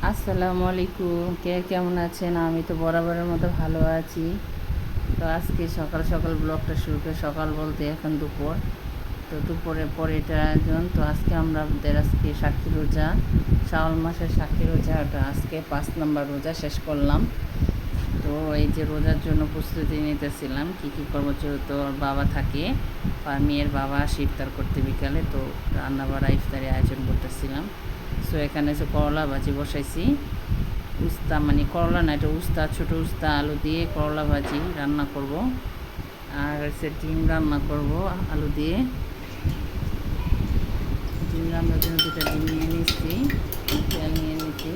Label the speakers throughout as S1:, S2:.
S1: আসসালামু আলাইকুম। কে কেমন আছেন? আমি তো বরাবরের মতো ভালো আছি। তো আজকে সকাল সকাল ব্লগটা শুরু করে, সকাল বলতে এখন দুপুর। তো দুপুরের পরে এটা আয়োজন। তো আজকে আমাদের সাক্ষী রোজা, শাওয়াল মাসের সাক্ষী রোজা, ওটা আজকে 5 নম্বর রোজা শেষ করলাম। তো এই যে রোজার জন্য প্রস্তুতি নিতেছিলাম, কী করবো, যেহেতু ওর বাবা থাকে আর মেয়ের বাবা আসে ইফতার করতে বিকালে, তো রান্না বাড়া ইফতারি আয়োজন করতেছিলাম। সো এখানে যে করলা ভাজি বসাইছি, উস্তা মানে করলা না, এটা উস্তা, ছোটো উস্তা আলু দিয়ে করলা ভাজি রান্না করব। আর হচ্ছে ডিম রান্না করব আলু দিয়ে। ডিম রান্নার জন্য 2টা ডিম নিয়ে নিচ্ছি, তেল নিয়ে নিচ্ছি।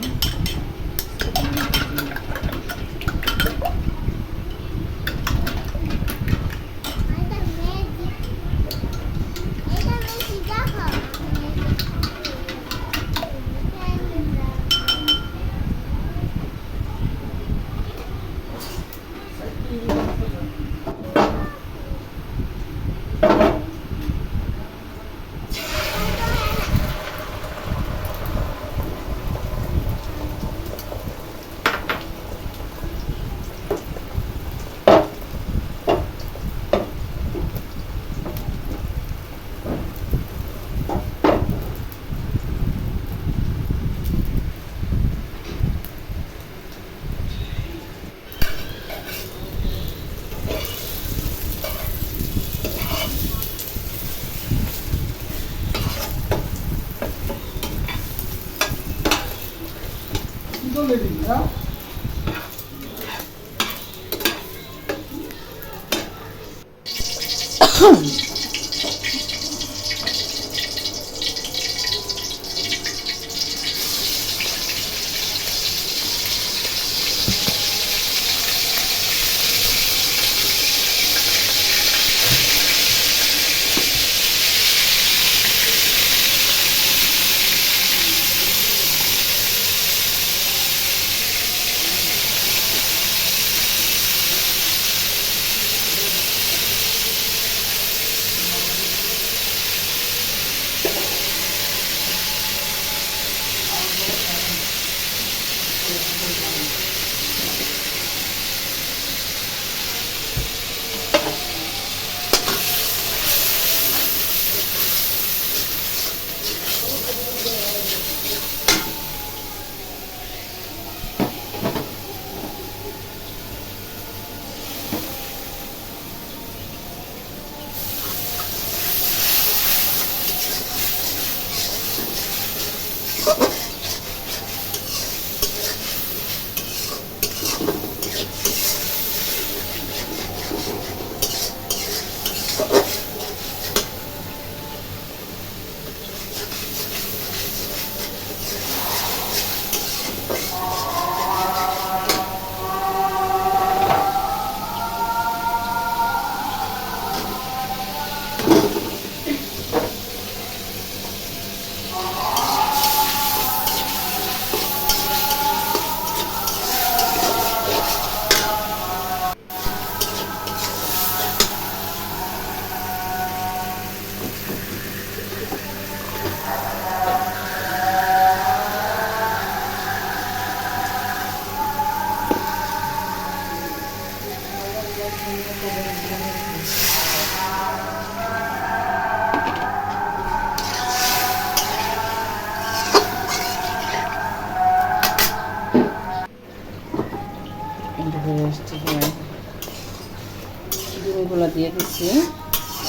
S1: ডিমগুলো দিয়ে দিচ্ছি।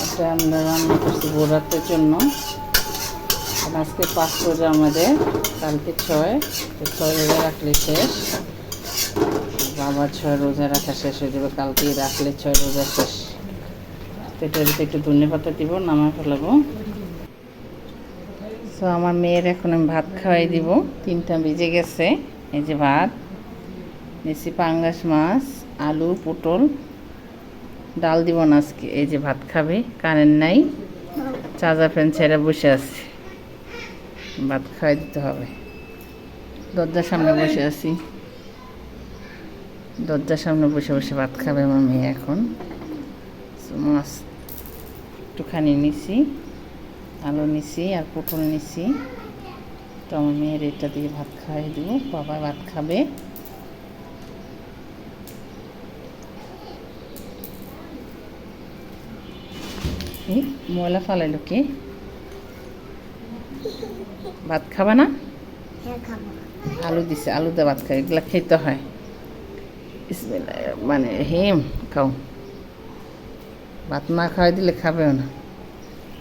S1: এটা আমরা রান্না করছি ভোরাতের জন্য। আজকে 5 রোজা আমাদের, কালকে 6, তো 6 রোজা রাখলে শেষ। বাবা 6 রোজা রাখা শেষ হয়ে যাবে, কালকেই রাখলে 6 রোজা শেষ। তো এটার ভিতরে একটু ধনে পাতা দিব, নামা ফেলাবো। তো আমার মেয়ের এখন আমি ভাত খাওয়াই দিব, 3টা বেজে গেছে। এই যে ভাত নিচ্ছি, পাঙ্গাস মাছ, আলু, পটল, ডাল দিব না আজকে। এই যে ভাত খাবে, কারেন্ট নাই, চার্জার ফ্যান ছেড়ে বসে আছে, ভাত খাওয়াই দিতে হবে। দরজার সামনে বসে আছি, দরজার সামনে বসে বসে ভাত খাবে আমার মেয়ে এখন। মাছ একটুখানি নিছি, আলু নিছি আর পটল নিছি। তো আমার মেয়ের এটা দিয়ে ভাত খাইয়ে দেবো, বাবা ভাত খাবে। এই ময়লা ফালাইলো কে? ভাত খাবা না? আলু দিছে, আলু দিয়ে ভাত খাই, এগুলা খেতে হয়। মানে হেম খাও, ভাত না খাওয়াই দিলে খাবেও না,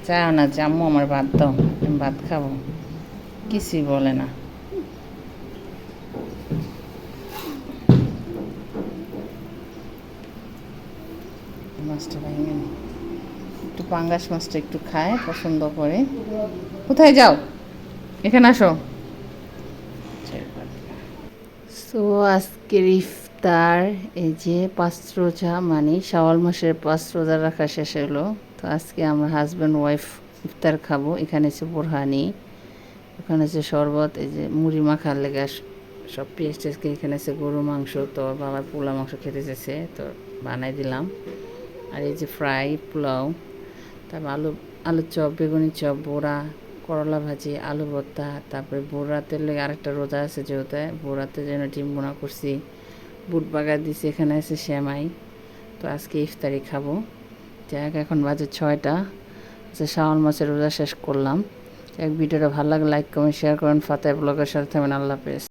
S1: চাও না যে আম্মু আমার ভাত দাও, আমি ভাত খাবো, কিছুই বলে না। মাছটা ভেঙে নি, একটু পাঙ্গাস মাছটা একটু খায়, পছন্দ করে। কোথায় যাও? এখানে আসো। সো আজকের ইফতার, এই যে 5 রোজা, মানে শাওয়াল মাসের 5 রোজা রাখা শেষ হলো। তো আজকে আমরা হাজব্যান্ড ওয়াইফ ইফতার খাবো। এখানে আছে বোরহানি, ওখানে আছে শরবত, এই যে মুড়ি মাখার লেগে সব পেঁয়াজ টেস্টকে, এখানে আছে গরু মাংস, তো বাবার পোলা মাংস খেতে চেয়েছে তো বানাই দিলাম। আর এই যে ফ্রাই পোলাও, তারপর আলুর চপ, বেগুনি চপ, বড়া, করলা ভাজি, আলু ভর্তা, তারপরে বোরাতের লেগে আরেকটা রোজা আছে যেহেতু, বোরাতে যেন ডিম বোনা করছি, বুট বাগার দিছি, এখানে আছে শ্যামাই। তো আজকে ইফতারি খাবো। যাক, এখন বাজে 6টা, যে শাওয়াল মাসের রোজা শেষ করলাম। এক ভিডিওটা ভালো লাগে লাইক কমেন্ট শেয়ার করেন, ফাতেহ ব্লগের সাথে থাকবেন। আল্লাহ হাফেজ।